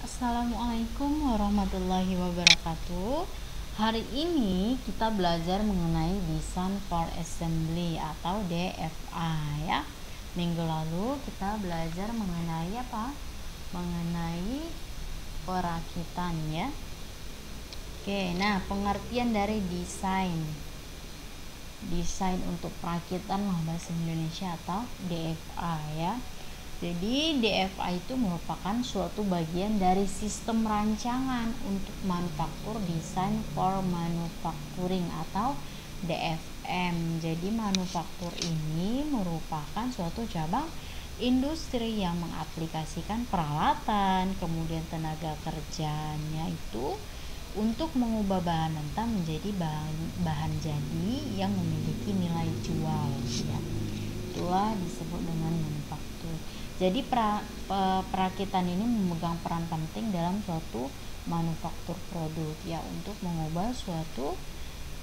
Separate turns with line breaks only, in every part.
Assalamualaikum warahmatullahi wabarakatuh. Hari ini kita belajar mengenai Design for Assembly atau DFA ya. Minggu lalu kita belajar mengenai apa? Mengenai perakitan ya. Oke, nah pengertian dari desain. Desain untuk perakitan bahasa Indonesia atau DFA ya. Jadi DFA itu merupakan suatu bagian dari sistem rancangan untuk manufaktur, design for manufacturing atau DFM. Jadi manufaktur ini merupakan suatu cabang industri yang mengaplikasikan peralatan, kemudian tenaga kerjanya itu untuk mengubah bahan mentah menjadi bahan jadi yang memiliki nilai jual ya. Itulah disebut dengan manufaktur. Jadi perakitan ini memegang peran penting dalam suatu manufaktur produk ya, untuk mengubah suatu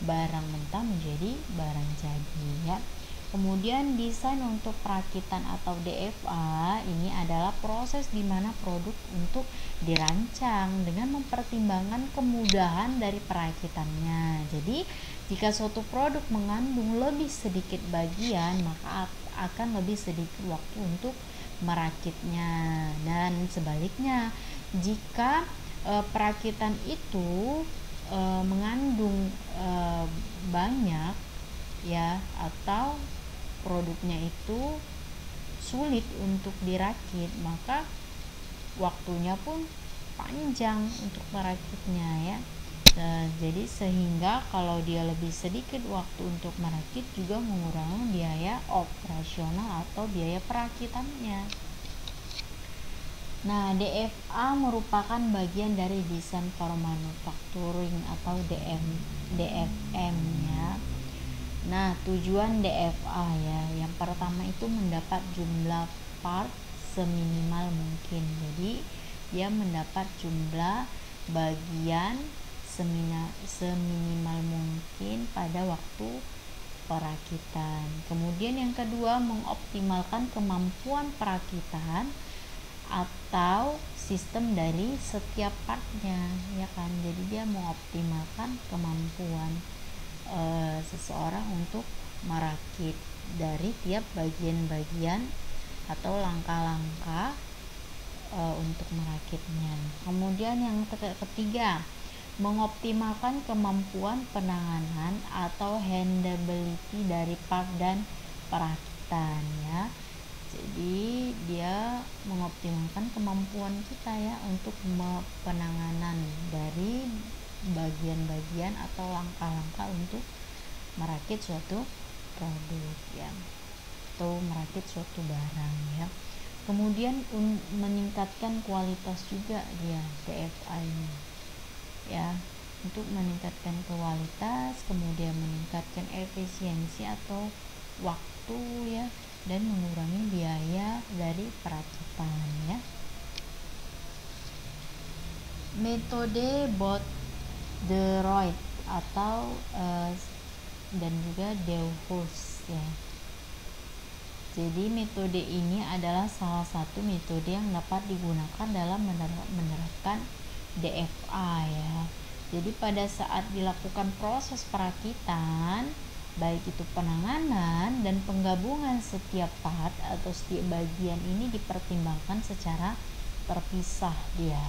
barang mentah menjadi barang jadi ya. Kemudian desain untuk perakitan atau DFA ini adalah proses di mana produk untuk dirancang dengan mempertimbangkan kemudahan dari perakitannya. Jadi jika suatu produk mengandung lebih sedikit bagian, maka akan lebih sedikit waktu untuk merakitnya, dan sebaliknya jika perakitan itu mengandung banyak ya, atau produknya itu sulit untuk dirakit, maka waktunya pun panjang untuk merakitnya ya. Jadi sehingga kalau dia lebih sedikit waktu untuk merakit juga mengurangi biaya operasional atau biaya perakitannya. Nah, DFA merupakan bagian dari Design for Manufacturing atau DFM ya. Nah, tujuan DFA ya, yang pertama itu mendapat jumlah part seminimal mungkin. Jadi dia mendapat jumlah bagian seminimal mungkin pada waktu perakitan. Kemudian yang kedua, mengoptimalkan kemampuan perakitan atau sistem dari setiap partnya ya kan. Jadi dia mengoptimalkan kemampuan seseorang untuk merakit dari tiap bagian-bagian atau langkah-langkah untuk merakitnya. Kemudian yang ketiga, mengoptimalkan kemampuan penanganan atau handleability dari part dan perakitan ya. Jadi dia mengoptimalkan kemampuan kita ya untuk penanganan dari bagian-bagian atau langkah-langkah untuk merakit suatu produk ya, atau merakit suatu barang ya. Kemudian meningkatkan kualitas juga dia DFA ini ya, untuk meningkatkan kualitas, kemudian meningkatkan efisiensi atau waktu ya, dan mengurangi biaya dari perakitan ya. Metode Both-Deroyd atau dan juga Dewhurst ya. Jadi metode ini adalah salah satu metode yang dapat digunakan dalam menerapkan DFA ya. Jadi pada saat dilakukan proses perakitan, baik itu penanganan dan penggabungan setiap part atau setiap bagian ini dipertimbangkan secara terpisah dia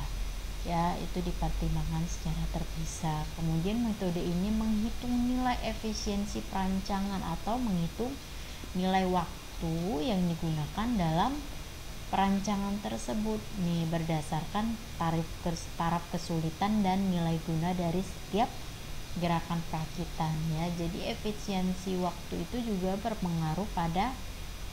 ya, itu dipertimbangkan secara terpisah. Kemudian metode ini menghitung nilai efisiensi perancangan atau menghitung nilai waktu yang digunakan dalam perancangan tersebut nih, berdasarkan taraf kesulitan dan nilai guna dari setiap gerakan perakitan ya. Jadi efisiensi waktu itu juga berpengaruh pada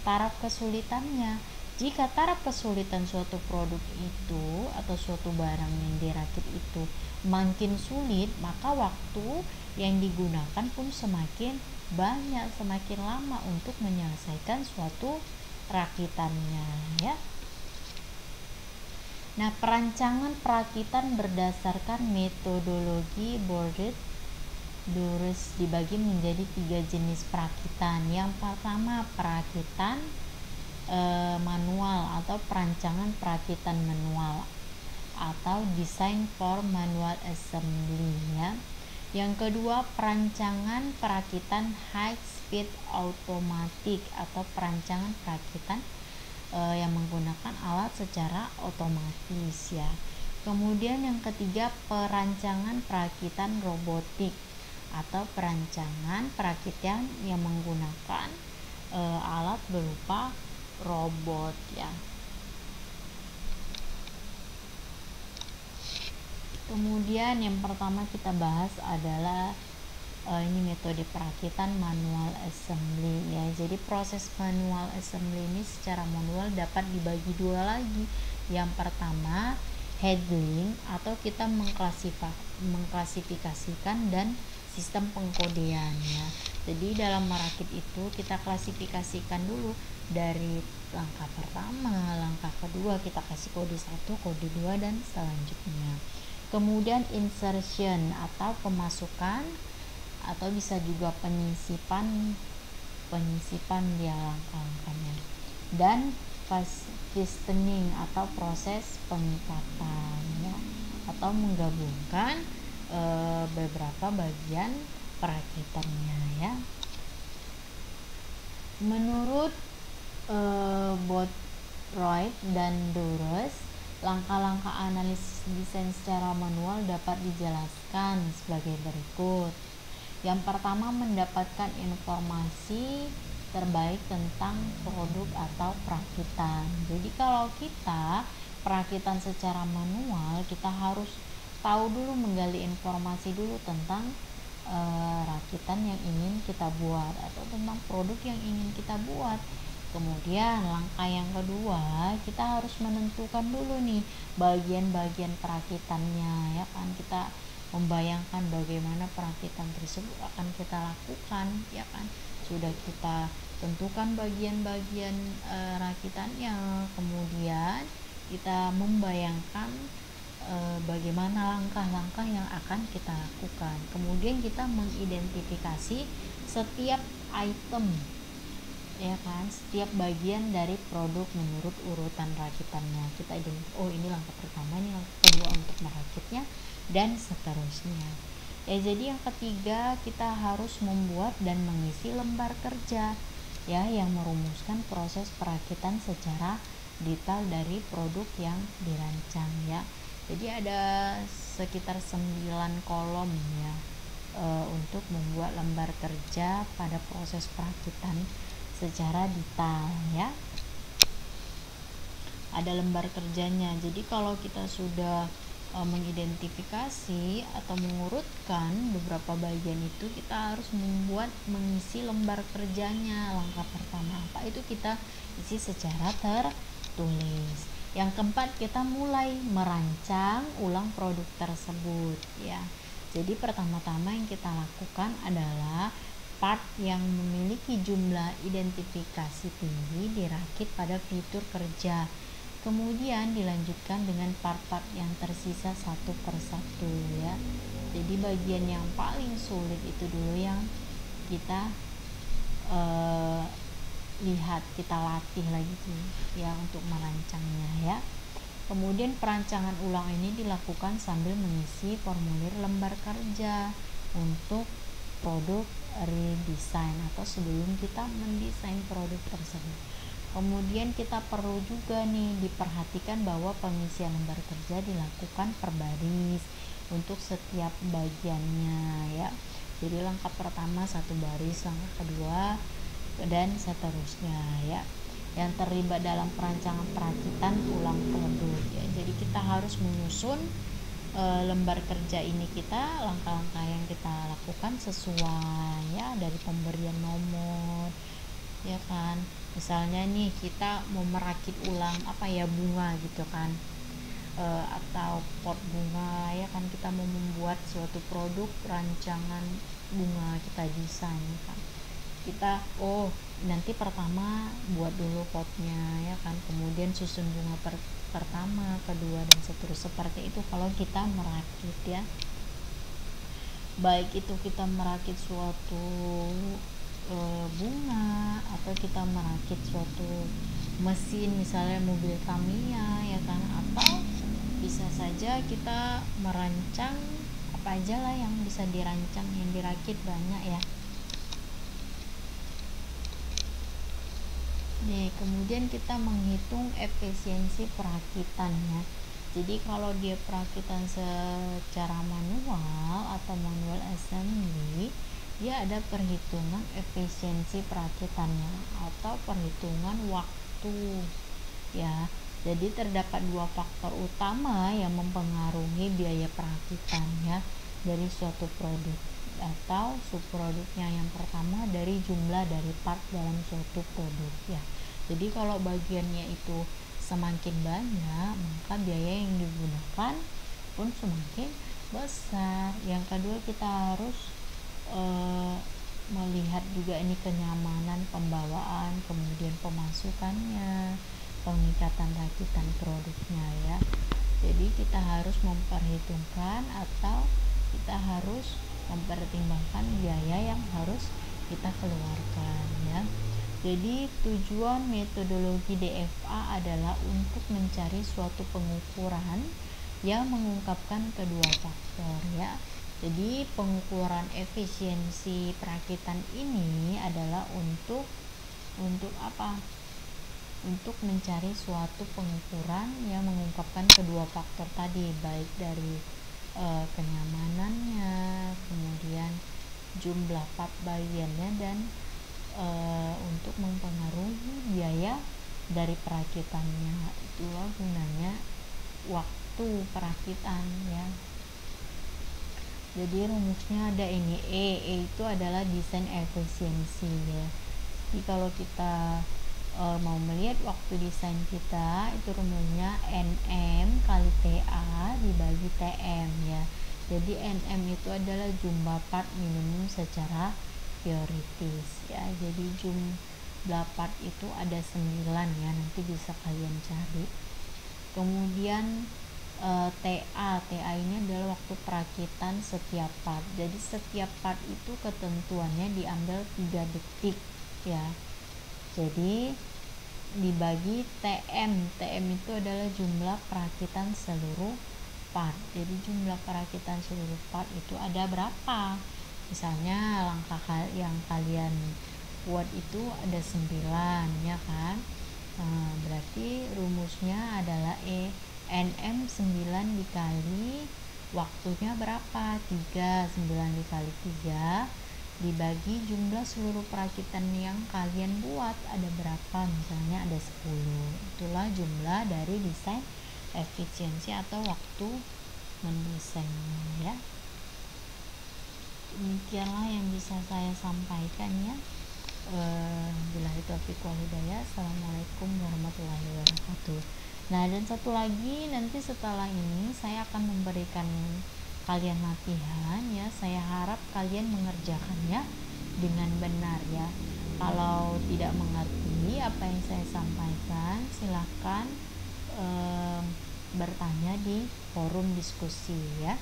taraf kesulitannya. Jika taraf kesulitan suatu produk itu atau suatu barang yang dirakit itu makin sulit, maka waktu yang digunakan pun semakin banyak, semakin lama untuk menyelesaikan suatu rakitannya ya. Nah, perancangan perakitan berdasarkan metodologi Bourdieu dibagi menjadi 3 jenis perakitan. Yang pertama, perakitan manual atau perancangan perakitan manual, atau design for manual assembly ya. Yang kedua, perancangan perakitan high speed automatic atau perancangan perakitan yang menggunakan alat secara otomatis ya. Kemudian yang ketiga, perancangan perakitan robotik atau perancangan perakitan yang menggunakan alat berupa robot ya. Kemudian yang pertama kita bahas adalah ini metode perakitan manual assembly ya. Jadi proses manual assembly ini secara manual dapat dibagi dua lagi. Yang pertama, handling atau kita mengklasifikasikan, dan sistem pengkodean ya. Jadi dalam merakit itu kita klasifikasikan dulu dari langkah pertama, langkah kedua kita kasih kode 1, kode 2 dan selanjutnya. Kemudian insertion atau pemasukan atau bisa juga penyisipan dia langkah-langkahnya, dan fastening atau proses pengikatan ya, atau menggabungkan beberapa bagian perakitannya ya. Menurut Bothroyd dan Durres, langkah-langkah analisis desain secara manual dapat dijelaskan sebagai berikut. Yang pertama, mendapatkan informasi terbaik tentang produk atau perakitan. Jadi kalau kita perakitan secara manual, kita harus tahu dulu, menggali informasi dulu tentang rakitan yang ingin kita buat atau tentang produk yang ingin kita buat. Kemudian langkah yang kedua, kita harus menentukan dulu nih bagian-bagian perakitannya ya kan. Kita membayangkan bagaimana perakitan tersebut akan kita lakukan ya kan. Sudah kita tentukan bagian-bagian rakitannya, kemudian kita membayangkan bagaimana langkah-langkah yang akan kita lakukan. Kemudian kita mengidentifikasi setiap item ya kan, setiap bagian dari produk menurut urutan rakitannya. Kita identifikasi, ini langkah pertama, ini langkah kedua untuk merakitnya, dan seterusnya ya. Jadi yang ketiga, kita harus membuat dan mengisi lembar kerja ya, yang merumuskan proses perakitan secara detail dari produk yang dirancang ya. Jadi ada sekitar 9 kolom ya untuk membuat lembar kerja pada proses perakitan secara detail ya. Ada lembar kerjanya. Jadi kalau kita sudah mengidentifikasi atau mengurutkan beberapa bagian itu, kita harus mengisi lembar kerjanya. Langkah pertama apa itu, kita isi secara tertulis. Yang keempat, kita mulai merancang ulang produk tersebut ya. Jadi pertama-tama yang kita lakukan adalah part yang memiliki jumlah identifikasi tinggi dirakit pada fitur kerja. Kemudian dilanjutkan dengan part-part yang tersisa satu persatu ya. Jadi bagian yang paling sulit itu dulu yang kita lihat, kita latih lagi ya untuk merancangnya ya. Kemudian perancangan ulang ini dilakukan sambil mengisi formulir lembar kerja untuk produk redesign atau sebelum kita mendesain produk tersebut. Kemudian kita perlu juga nih diperhatikan bahwa pengisian lembar kerja dilakukan per baris untuk setiap bagiannya ya. Jadi langkah pertama satu baris, langkah kedua dan seterusnya ya, yang terlibat dalam perancangan perakitan ulang produk ya. Jadi kita harus menyusun lembar kerja ini, kita langkah-langkah yang kita lakukan sesuai ya, dari pemberian nomor ya kan. Misalnya nih kita mau merakit ulang apa ya, bunga gitu kan, atau pot bunga ya kan, kita mau membuat suatu produk rancangan bunga, kita desain kan. Kita nanti pertama buat dulu potnya ya kan, kemudian susun bunga pertama, kedua dan seterusnya. Seperti itu kalau kita merakit ya, baik itu kita merakit suatu bunga atau kita merakit suatu mesin, misalnya mobil Tamiya ya kan, atau bisa bisa saja kita merancang apa aja lah yang bisa dirancang, yang dirakit banyak ya. Nih, kemudian kita menghitung efisiensi perakitannya. Jadi kalau dia perakitan secara manual atau manual assembly, dia ada perhitungan efisiensi perakitannya atau perhitungan waktu ya. Jadi terdapat dua faktor utama yang mempengaruhi biaya perakitannya dari suatu produk atau subproduknya. Yang pertama dari jumlah dari part dalam suatu produk ya. Jadi kalau bagiannya itu semakin banyak, maka biaya yang digunakan pun semakin besar. Yang kedua, kita harus melihat juga ini kenyamanan pembawaan, kemudian pemasukannya, pengikatan rakitan produknya ya. Jadi kita harus memperhitungkan atau kita harus mempertimbangkan biaya yang harus kita keluarkan ya. Jadi tujuan metodologi DFA adalah untuk mencari suatu pengukuran yang mengungkapkan kedua faktor ya. Jadi pengukuran efisiensi perakitan ini adalah untuk apa? Untuk mencari suatu pengukuran yang mengungkapkan kedua faktor tadi, baik dari kenyamanannya, kemudian jumlah part bagiannya, dan untuk mempengaruhi biaya dari perakitannya. Itulah gunanya waktu perakitan ya. Jadi rumusnya ada ini, E itu adalah desain efisiensi ya. Jadi kalau kita mau melihat waktu desain kita, itu rumusnya NM kali TA dibagi TM ya. Jadi NM itu adalah jumlah part minimum secara teoritis ya. Jadi jumlah part itu ada 9 ya, nanti bisa kalian cari. Kemudian TA ini adalah waktu perakitan setiap part. Jadi setiap part itu ketentuannya diambil 3 detik ya. Jadi dibagi TM itu adalah jumlah perakitan seluruh part. Jadi jumlah perakitan seluruh part itu ada berapa? Misalnya langkah yang kalian buat itu ada 9 ya kan. Berarti rumusnya adalah NM 9 dikali waktunya berapa? 3. 9 dikali 3 dibagi jumlah seluruh perakitan yang kalian buat ada berapa? Misalnya ada 10. Itulah jumlah dari desain efisiensi atau waktu mendesainnya ya. Demikianlah yang bisa saya sampaikan ya. Billahi taufiq wal hidayah. Assalamualaikum warahmatullahi wabarakatuh. Nah, dan satu lagi, nanti setelah ini saya akan memberikan kalian latihan ya. Saya harap kalian mengerjakannya dengan benar ya. Kalau tidak mengerti apa yang saya sampaikan, silakan bertanya di forum diskusi ya.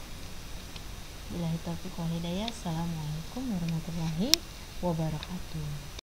Billahi taufiq wal hidayah. Assalamualaikum warahmatullahi wabarakatuh.